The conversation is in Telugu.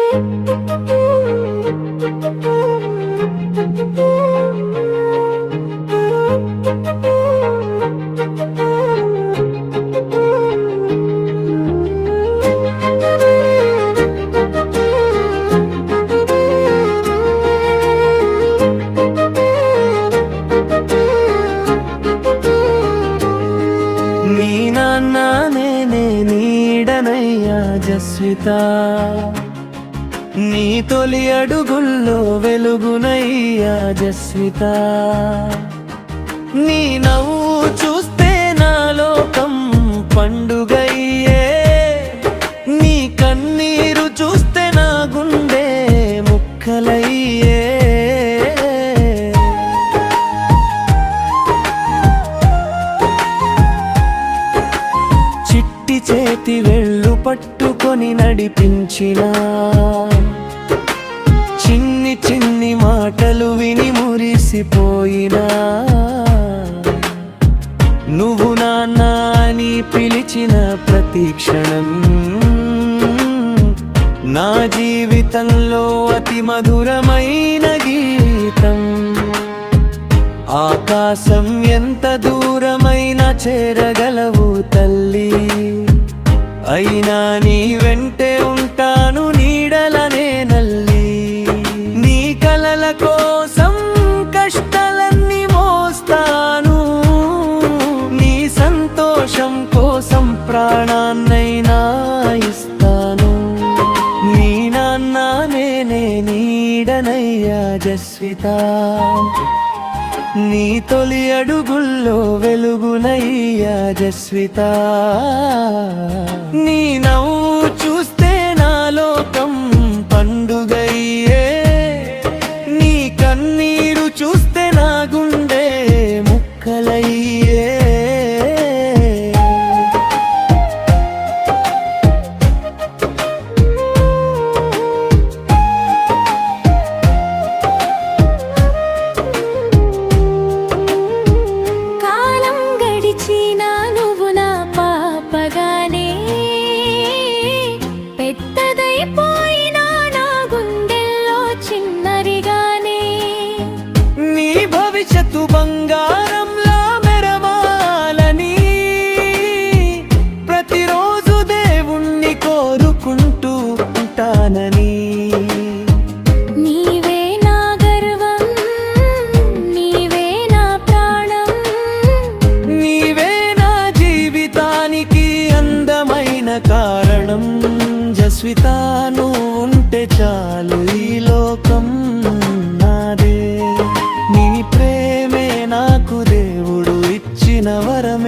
నీ నాన్న నేనే నీడనయ్యా జస్విత, నీ తొలి అడుగుల్లో వెలుగునయ్యా జస్విత. నీ నవ్వు చూస్తే నా లోకం పండుగయ్యే, నీ కన్నీరు చూస్తే నా గుండె ముక్కలయ్యే. చిట్టి చేతి వెళ్ళు పట్టుకొని నడిపించిన, చిన్ని చిన్ని మాటలు విని మురిసిపోయినా, నువ్వు నాన్న అని పిలిచిన ప్రతి క్షణం నా జీవితంలో అతి మధురమైన గీతం. ఆకాశం ఎంత దూరమైనా చేరగలవు తల్లి, అయినా నీ వెంటే ఉంటాను నీడలనే నల్లి. నీ కలల కోసం కష్టాలన్నీ మోస్తాను, నీ సంతోషం కోసం ప్రాణాన్నైనా ఇస్తాను. నీ నాన్న నేనే నీడనయ్యా జస్విత, నీ తొలి అడుగుల్లో వెలుగునయ్యా జస్విత. నీ నవ్వు చూస్తే నా లోకం పండుగయ్యే, నీ కన్నీరు చూస్తే నా గుండె ముక్కలయ్యే. భవిష్యత్తు బంగారంలా మెరవాలని ప్రతిరోజు దేవుణ్ణి కోరుకుంటూ ఉంటానని. నీవే నా గర్వం, నీవే నా ప్రాణం, నీవే నా జీవితానికి అందమైన కారణం. జస్విత నువ్వు ఉంటే చాలు ఈ లోకం నాదే, నీ ప్రేమే నాకు దేవుడు ఇచ్చిన వరం.